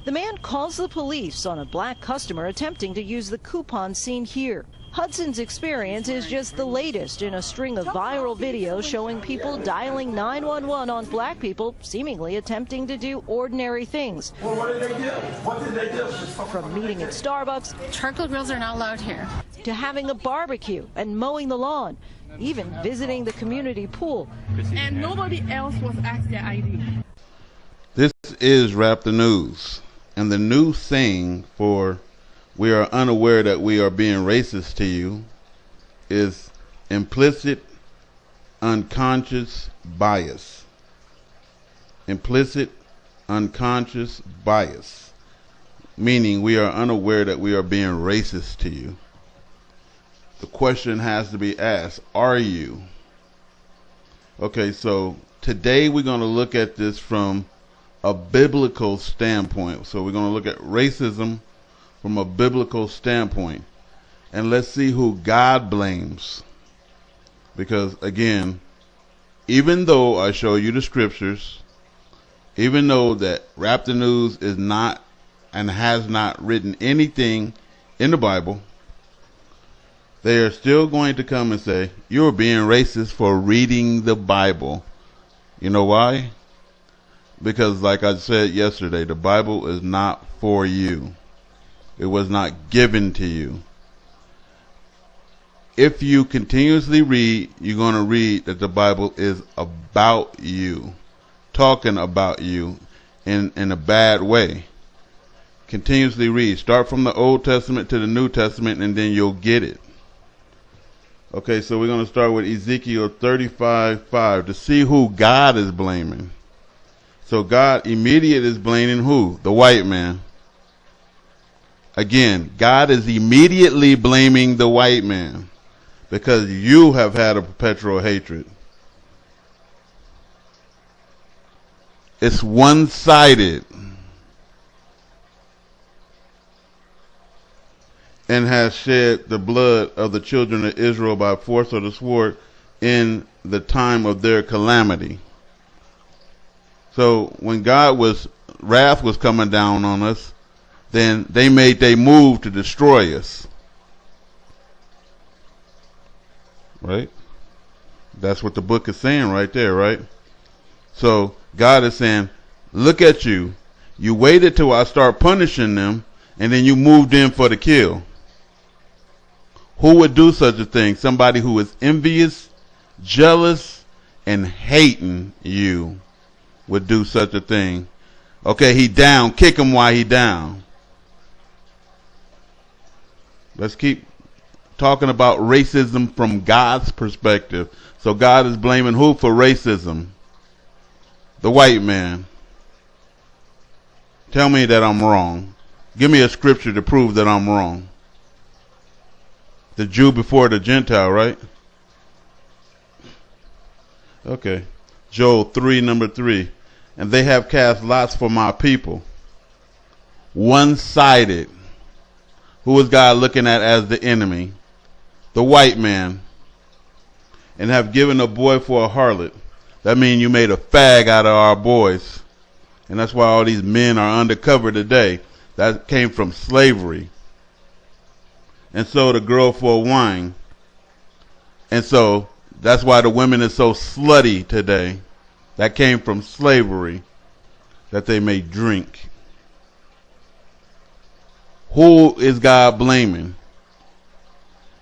The man calls the police on a black customer attempting to use the coupon seen here. Hudson's experience is just the latest in a string of viral videos showing people dialing 911 on black people, seemingly attempting to do ordinary things. Well, what did they do? What did they do? From meeting at Starbucks, charcoal grills are not allowed here, to having a barbecue and mowing the lawn, even visiting the community pool. And nobody else was asked their ID. This is Rap the News, and the new saying for "we are unaware that we are being racist to you" is implicit unconscious bias. Implicit unconscious bias, meaning we are unaware that we are being racist to you. The question has to be asked, are you? Okay, so today we're going to look at this from a biblical standpoint. So we're going to look at racism from a biblical standpoint. And let's see who God blames. Because again, even though I show you the scriptures, even though that Rap the News is not and has not written anything in the Bible, they are still going to come and say, you're being racist for reading the Bible. You know why? Because like I said yesterday, the Bible is not for you. It was not given to you. If you continuously read, you're going to read that the Bible is about you, talking about you in a bad way. Continuously read. Start from the Old Testament to the New Testament, and then you'll get it. Okay, so we're going to start with Ezekiel 35:5 to see who God is blaming. So God immediately is blaming who? The white man. Again, God is immediately blaming the white man because you have had a perpetual hatred. It's one-sided and has shed the blood of the children of Israel by force of the sword in the time of their calamity. So when wrath was coming down on us, then they made their move to destroy us. Right? That's what the book is saying right there, right? So God is saying, look at you. You waited till I start punishing them, and then you moved in for the kill. Who would do such a thing? Somebody who is envious, jealous, and hating you would do such a thing. Okay, he down. Kick him while he down. Let's keep talking about racism from God's perspective. So God is blaming who for racism? The white man. Tell me that I'm wrong. Give me a scripture to prove that I'm wrong. The Jew before the Gentile, right? Okay. Joel 3:3. And they have cast lots for my people. One-sided. Who is God looking at as the enemy? The white man. And have given a boy for a harlot. That means you made a fag out of our boys. And that's why all these men are undercover today. That came from slavery. And so the girl for a wine. And so that's why the women is so slutty today. That came from slavery, that they may drink. Who is God blaming?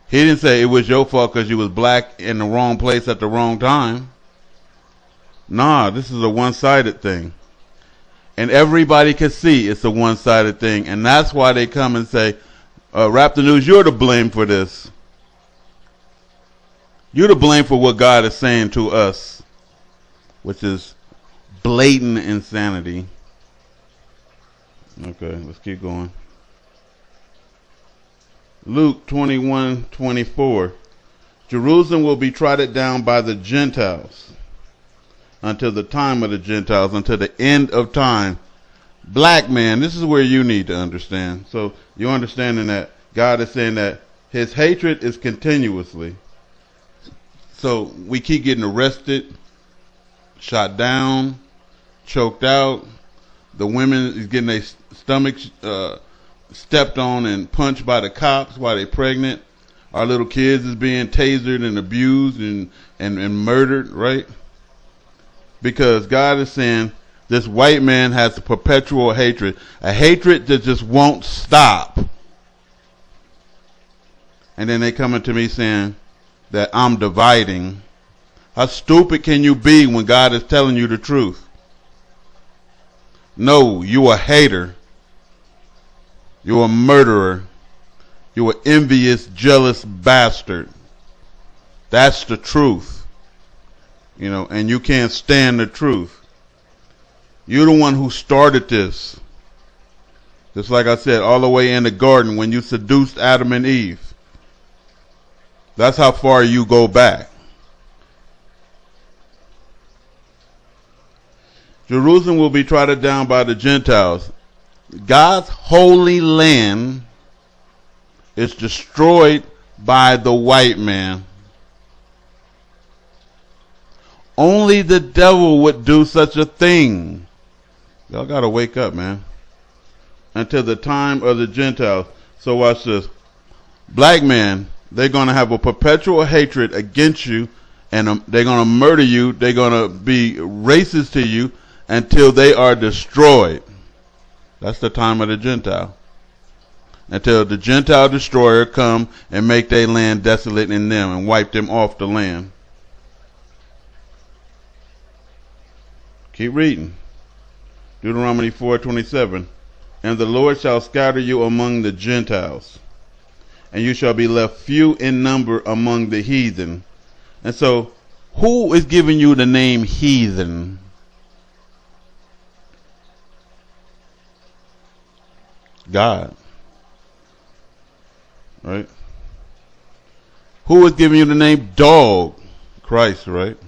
He didn't say it was your fault because you was black in the wrong place at the wrong time. Nah, this is a one-sided thing. And everybody can see it's a one-sided thing. And that's why they come and say, Rap the News, you're to blame for this. You're to blame for what God is saying to us, which is blatant insanity. Okay, let's keep going. Luke 21:24. Jerusalem will be trodden down by the Gentiles until the time of the Gentiles, until the end of time. Black man, this is where you need to understand. So you're understanding that God is saying that his hatred is continuously. So we keep getting arrested, shot down, choked out, The women is getting their stomachs stepped on and punched by the cops while they're pregnant. Our little kids is being tasered and abused and murdered, right? Because God is saying this white man has a perpetual hatred, a hatred that just won't stop. And then they coming to me saying that I'm dividing. How stupid can you be when God is telling you the truth? No, you a hater. You're a murderer. You're an envious, jealous bastard. That's the truth. You know, and you can't stand the truth. You're the one who started this. Just like I said, all the way in the garden when you seduced Adam and Eve. That's how far you go back. Jerusalem will be trodden down by the Gentiles. God's holy land is destroyed by the white man. Only the devil would do such a thing. Y'all gotta wake up, man. Until the time of the Gentiles. So watch this. Black men, they're gonna have a perpetual hatred against you, and they're gonna murder you. They're gonna be racist to you until they are destroyed. That's the time of the Gentile. Until the Gentile destroyer come and make their land desolate in them and wipe them off the land. Keep reading. Deuteronomy 4:27. And the Lord shall scatter you among the Gentiles, and you shall be left few in number among the heathen. And so, who is giving you the name heathen? God. Right? Who is giving you the name dog? Christ, right?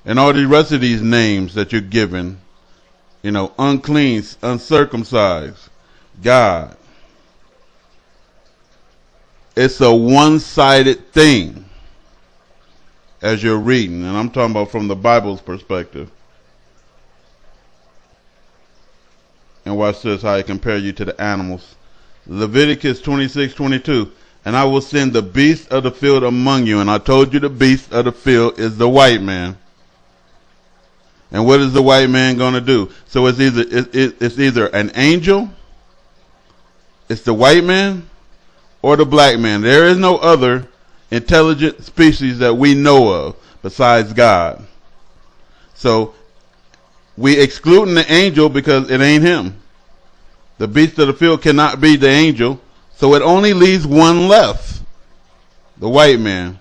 And all the rest of these names that you're given, you know, unclean, uncircumcised, God. It's a one-sided thing as you're reading, and I'm talking about from the Bible's perspective. And watch this, how I compare you to the animals. Leviticus 26:22. And I will send the beast of the field among you. And I told you the beast of the field is the white man. And what is the white man going to do? So it's either an angel, it's the white man, or the black man. There is no other intelligent species that we know of besides God. So we excluding the angel because it ain't him. The beast of the field cannot be the angel, so it only leaves one left, the white man.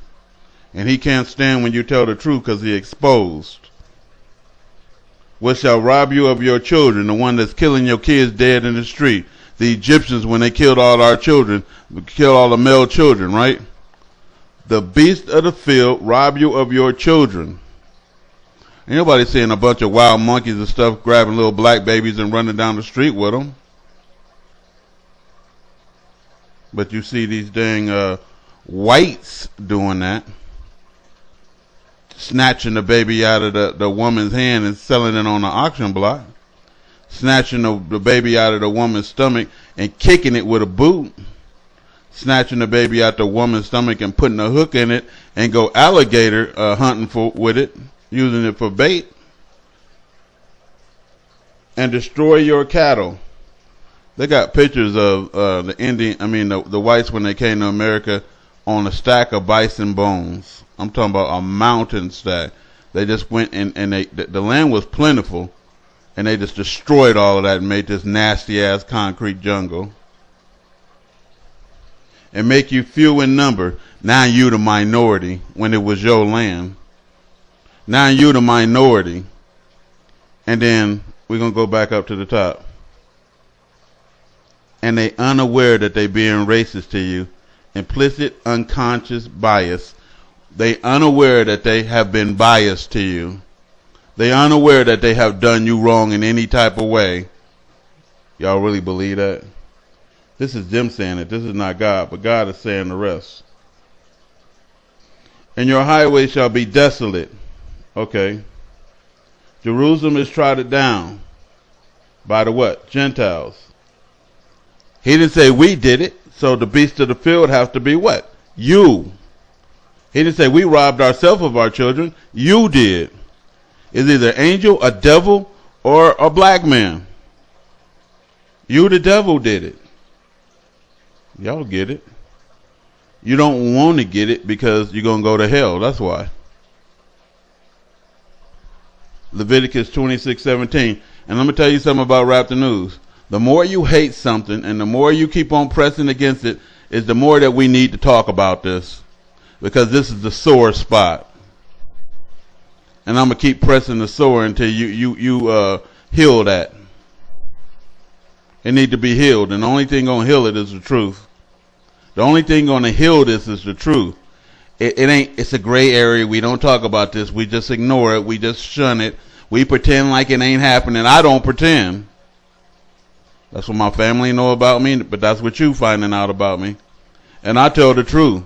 And he can't stand when you tell the truth because he's exposed. What shall rob you of your children? The one that's killing your kids dead in the street. The Egyptians, when they killed all our children, killed all the male children, right? The beast of the field rob you of your children. Ain't nobody seeing a bunch of wild monkeys and stuff grabbing little black babies and running down the street with them. But you see these dang whites doing that. Snatching the baby out of the woman's hand and selling it on the auction block. Snatching the baby out of the woman's stomach and kicking it with a boot. Snatching the baby out the woman's stomach and putting a hook in it and go alligator hunting with it, using it for bait. And destroy your cattle. They got pictures of the whites when they came to America on a stack of bison bones. I'm talking about a mountain stack. They just went and the land was plentiful, and they just destroyed all of that and made this nasty ass concrete jungle. And make you few in number. Now you the minority when it was your land. Now you the minority. And then we're gonna go back up to the top. And they unaware that they being racist to you. Implicit, unconscious bias. They unaware that they have been biased to you. They unaware that they have done you wrong in any type of way. Y'all really believe that? This is them saying it. This is not God, but God is saying the rest. And your highway shall be desolate. Okay. Jerusalem is trodden down. By the what? Gentiles. He didn't say we did it, so the beasts of the field have to be what? You. He didn't say we robbed ourselves of our children. You did. It's either an angel, a devil, or a black man. You, the devil, did it. Y'all get it. You don't want to get it because you're going to go to hell. That's why. Leviticus 26:17. And let me tell you something about Rap the News. The more you hate something and the more you keep on pressing against it is the more that we need to talk about this. Because this is the sore spot. And I'm going to keep pressing the sore until you heal that. It need to be healed. And the only thing going to heal it is the truth. The only thing going to heal this is the truth. It's a gray area. We don't talk about this. We just ignore it. We just shun it. We pretend like it ain't happening. I don't pretend. That's what my family know about me, but that's what you finding out about me. And I tell the truth.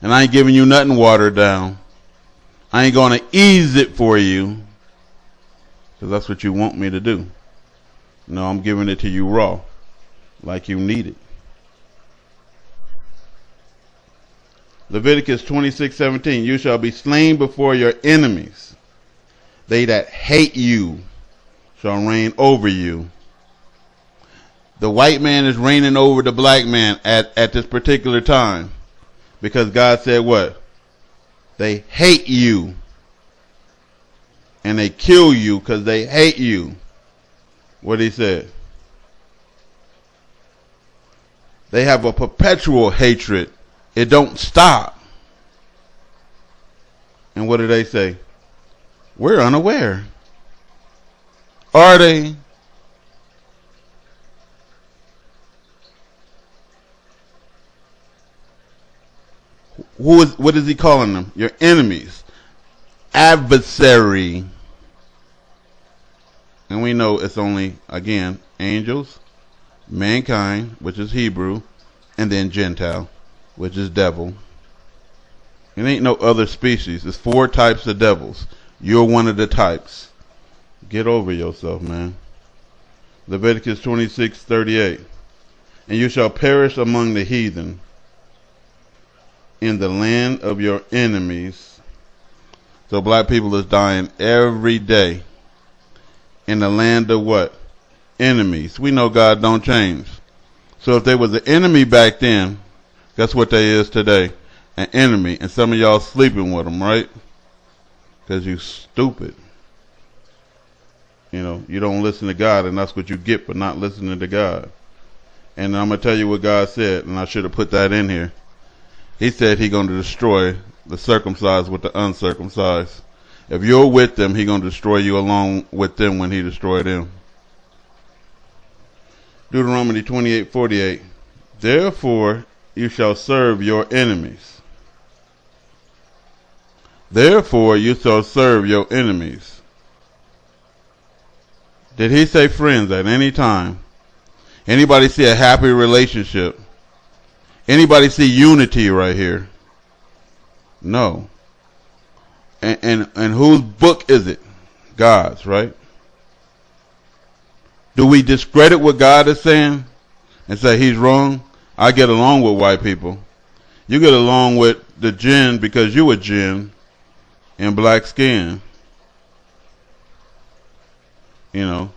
And I ain't giving you nothing watered down. I ain't going to ease it for you. Because that's what you want me to do. No, I'm giving it to you raw. Like you need it. Leviticus 26:17. You shall be slain before your enemies. They that hate you shall reign over you. The white man is reigning over the black man at this particular time. Because God said what? They hate you. And they kill you because they hate you. What he said? They have a perpetual hatred. It don't stop. And what do they say? We're unaware. Are they? What is he calling them? Your enemies. Adversary. And we know it's only, again, angels, mankind, which is Hebrew, and then Gentile, which is devil. It ain't no other species. It's 4 types of devils. You're one of the types. Get over yourself, man. Leviticus 26:38. And you shall perish among the heathen in the land of your enemies. So black people is dying every day in the land of what? Enemies. We know God don't change. So if they was an enemy back then, guess what they is today? An enemy. And some of y'all sleeping with them, right? Because you stupid. You know, you don't listen to God, and that's what you get for not listening to God. And I'm going to tell you what God said, and I should have put that in here. He said He's going to destroy the circumcised with the uncircumcised. If you're with them, He's going to destroy you along with them when He destroyed them. Deuteronomy 28:48. Therefore you shall serve your enemies. Therefore you shall serve your enemies. Did He say friends at any time? Anybody see a happy relationship? Anybody see unity right here? No. And whose book is it? God's, right? Do we discredit what God is saying and say He's wrong? I get along with white people. You get along with the jinn because you a jinn in black skin. You know,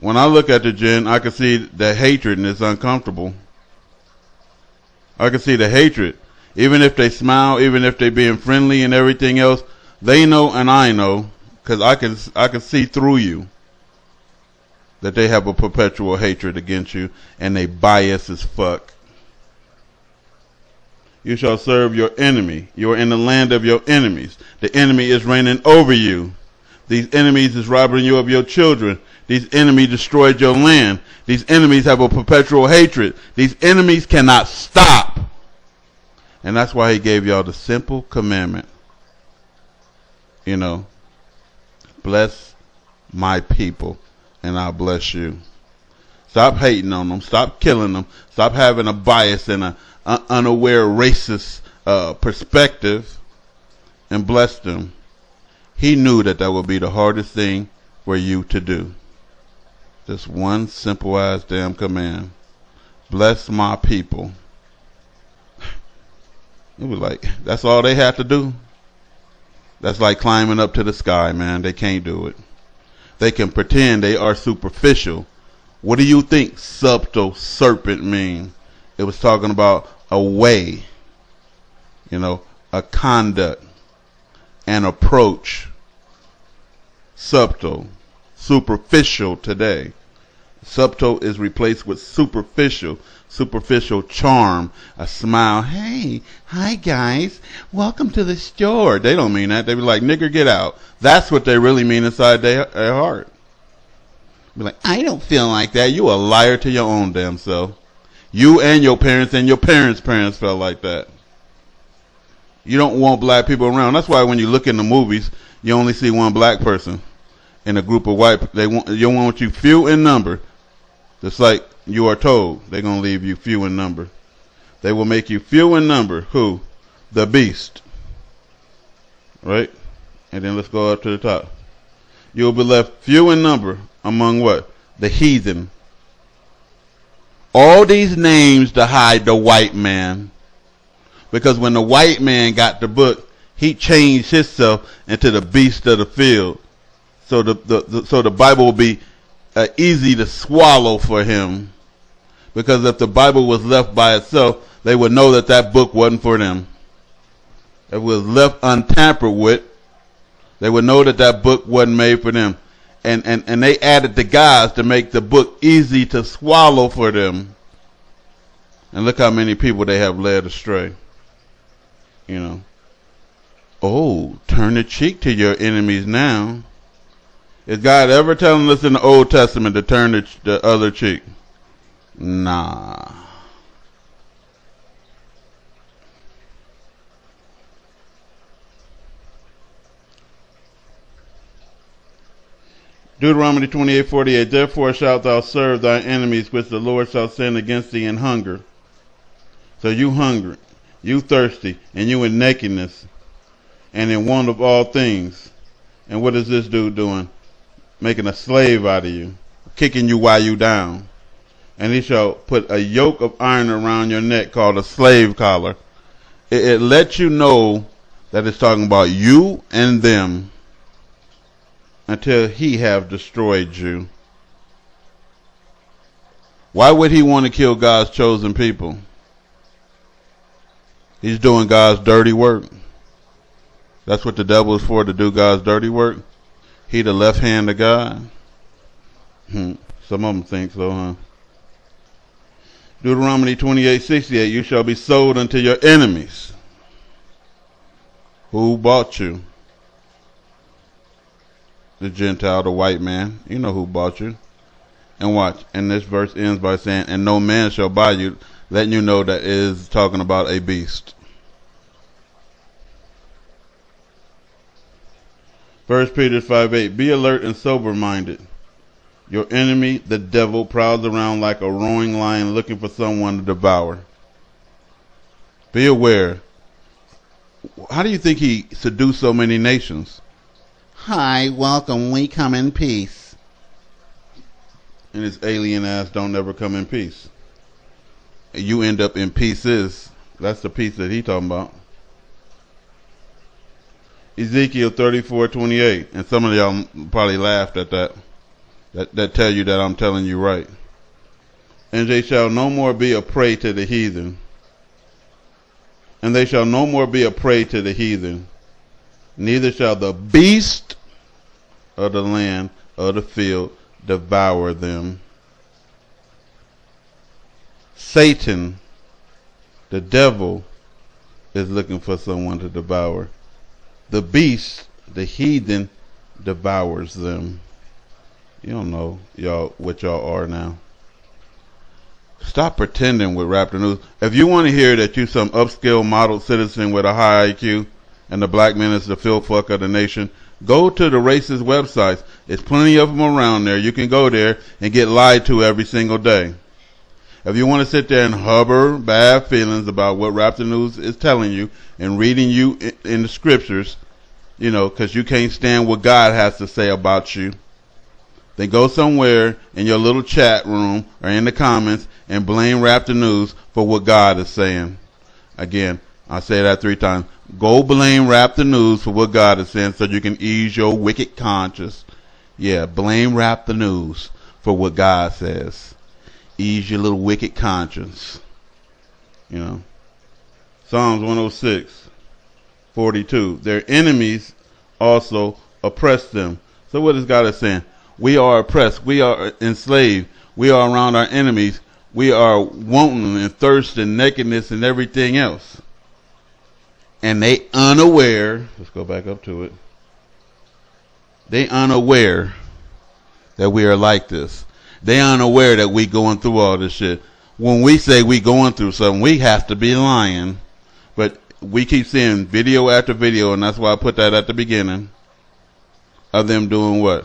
when I look at the jinn, I can see the hatred and it's uncomfortable. I can see the hatred. Even if they smile, even if they being friendly and everything else, they know and I know, because I can see through you that they have a perpetual hatred against you and they bias as fuck. You shall serve your enemy. You are in the land of your enemies. The enemy is reigning over you. These enemies is robbing you of your children. These enemies destroyed your land. These enemies have a perpetual hatred. These enemies cannot stop. And that's why He gave y'all the simple commandment. You know, bless my people and I'll bless you. Stop hating on them. Stop killing them. Stop having a bias and an unaware racist perspective and bless them. He knew that would be the hardest thing for you to do. This one simple ass damn command. Bless my people. It was like, that's all they have to do? That's like climbing up to the sky, man. They can't do it. They can pretend they are superficial. What do you think subtle serpent mean? It was talking about a way, a conduct, an approach. Subtle, superficial today. Subtle is replaced with superficial. Superficial charm, a smile. Hey, hi guys, welcome to the store. They don't mean that. They be like, nigger, get out. That's what they really mean inside their heart. Be like, I don't feel like that. You a liar to your own damn self. You and your parents' parents felt like that. You don't want black people around. That's why when you look in the movies, you only see one black person in a group of white. They want you few in number. Just like you are told, they're going to leave you few in number. They will make you few in number. Who? The beast. Right? And then let's go up to the top. You will be left few in number among what? The heathen. All these names to hide the white man. Because when the white man got the book, he changed himself into the beast of the field. So the Bible will be easy to swallow for him. Because if the Bible was left by itself, they would know that that book wasn't for them. If it was left untampered with, they would know that that book wasn't made for them. And they added the guys to make the book easy to swallow for them. And look how many people they have led astray. Oh, turn the cheek to your enemies now. Is God ever telling us in the Old Testament to turn the other cheek? Nah. Deuteronomy 28:48. Therefore shalt thou serve thy enemies, which the Lord shall send against thee in hunger. So you hungry, you thirsty, and you in nakedness, and in want of all things. And what is this dude doing? Making a slave out of you, kicking you while you down. And he shall put a yoke of iron around your neck called a slave collar. It lets you know that it's talking about you and them until he have destroyed you. Why would he want to kill God's chosen people? He's doing God's dirty work. That's what the devil is for, to do God's dirty work. He the left hand of God. Some of them think so, huh? Deuteronomy 28:68. You shall be sold unto your enemies. Who bought you? The Gentile, the white man. You know who bought you. And watch. And this verse ends by saying, and no man shall buy you, letting you know that it is talking about a beast. 1 Peter 5:8. Be alert and sober-minded. Your enemy, the devil, prowls around like a roaring lion looking for someone to devour. Be aware. How do you think he seduced so many nations? Hi, welcome, we come in peace. And his alien ass don't ever come in peace. You end up in pieces. That's the peace that he talking about. Ezekiel 34:28. And some of y'all probably laughed at that. That tell you that I'm telling you right. And they shall no more be a prey to the heathen. And they shall no more be a prey to the heathen. Neither shall the beast of the land of the field devour them. Satan, the devil, is looking for someone to devour. The beast, the heathen, devours them. You don't know what y'all are now. Stop pretending with Raptor News. If you want to hear that you some upscale model citizen with a high IQ and the black man is the filth fuck of the nation, go to the racist websites. There's plenty of them around there. You can go there and get lied to every single day. If you want to sit there and harbor bad feelings about what Raptor News is telling you and reading you in the scriptures, because you can't stand what God has to say about you, then go somewhere in your little chat room or in the comments and blame Rap the News for what God is saying. Again, I say that 3 times. Go blame Rap the News for what God is saying so you can ease your wicked conscience. Yeah, blame Rap the News for what God says. Ease your little wicked conscience. You know. Psalms 106:42. Their enemies also oppress them. So what is God saying? We are oppressed. We are enslaved. We are around our enemies. We are wanting and thirsting, nakedness and everything else. And they unaware, let's go back up to it. They unaware that we are like this. They unaware that we going through all this shit. When we say we going through something, we have to be lying. But we keep seeing video after video, and that's why I put that at the beginning, of them doing what?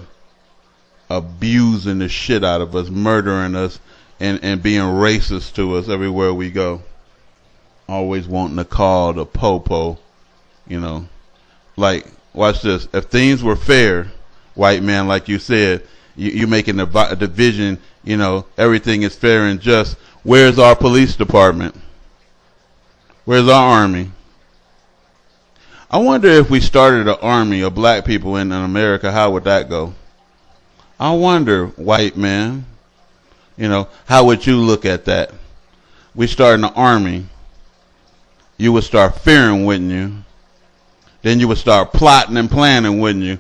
Abusing the shit out of us, murdering us, and being racist to us everywhere we go. Always wanting to call the popo, you know. Like, watch this. If things were fair, white man, like you said, you're making a division, you know, everything is fair and just. Where's our police department? Where's our army? I wonder if we started an army of black people in America, how would that go? I wonder, white man, you know, how would you look at that? We started an army. You would start fearing, wouldn't you? Then you would start plotting and planning, wouldn't you?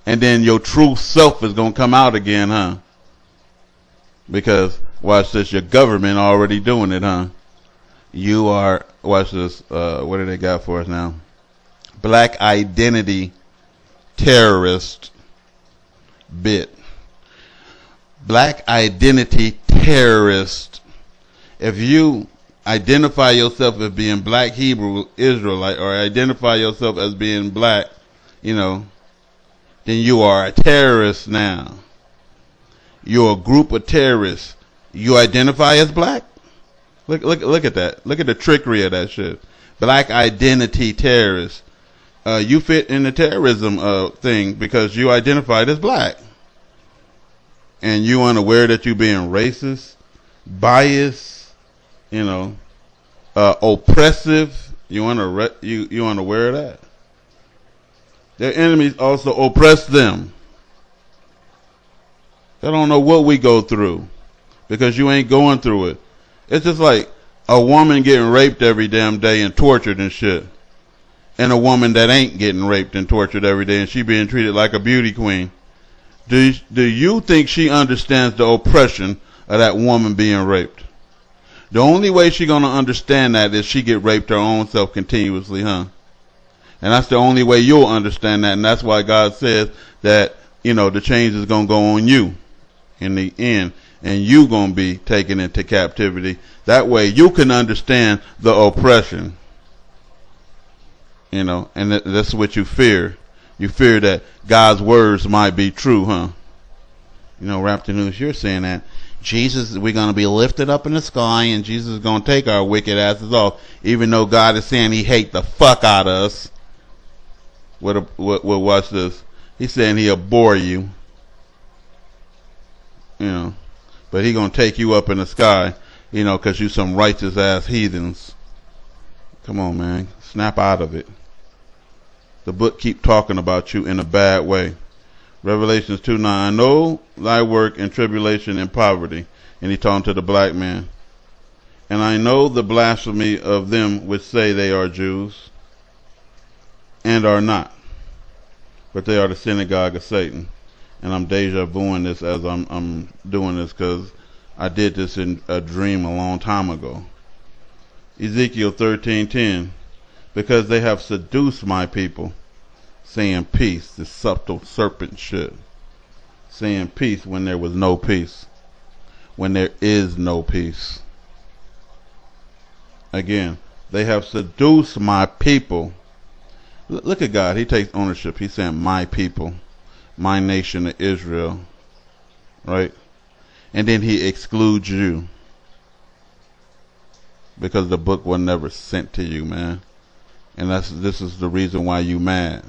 And then your true self is going to come out again, huh? Because, watch this, your government already doing it, huh? You are, watch this, what do they got for us now? Black identity terrorist bit. Black identity terrorist. If you identify yourself as being black Hebrew Israelite or identify yourself as being black, you know, then you are a terrorist now. You're a group of terrorists. You identify as black? Look at that. Look at the trickery of that shit. Black identity terrorists. You fit in the terrorism thing because you identified as black. And you unaware that you're being racist, biased, you know, oppressive. You unaware of that. Their enemies also oppress them. They don't know what we go through because you ain't going through it. It's just like a woman getting raped every damn day and tortured and shit, and a woman that ain't getting raped and tortured every day and she being treated like a beauty queen. Do you think she understands the oppression of that woman being raped? The only way she gonna understand that is she get raped her own self continuously, huh? And that's the only way you'll understand that, and that's why God says that, you know, the change is gonna go on you in the end, and you gonna be taken into captivity. That way you can understand the oppression. You know, and that's what you fear. You fear that God's words might be true, huh? You know, Rap the News, you're saying that Jesus, we're going to be lifted up in the sky and Jesus is going to take our wicked asses off, even though God is saying he hate the fuck out of us. Watch this. He's saying he'll bore you. You know, but he going to take you up in the sky, you know, because you some righteous ass heathens. Come on, man. Snap out of it. The book keep talking about you in a bad way. Revelations 2:9. I know thy work and tribulation and poverty. And he talking to the black man. And I know the blasphemy of them which say they are Jews and are not, but they are the synagogue of Satan. And I'm deja vuing this as I'm doing this because I did this in a dream a long time ago. Ezekiel 13:10. Because they have seduced my people, saying peace, this subtle serpent shit. Saying peace when there was no peace. When there is no peace. Again, they have seduced my people. Look at God. He takes ownership. He's saying my people, my nation of Israel. Right? And then he excludes you. Because the book was never sent to you, man. And this is the reason why you mad.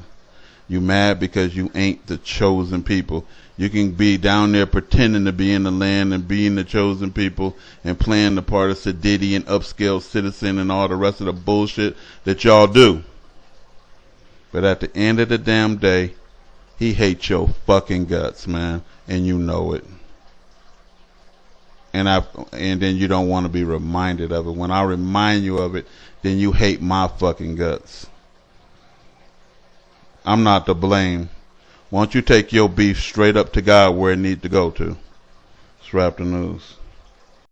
You mad because you ain't the chosen people. You can be down there pretending to be in the land and being the chosen people and playing the part of sedity and upscale citizen and all the rest of the bullshit that y'all do. But at the end of the damn day, he hates your fucking guts, man, and you know it. And then you don't want to be reminded of it. When I remind you of it, then you hate my fucking guts. I'm not to blame. Why don't you take your beef straight up to God where it needs to go to? Let's wrap the news.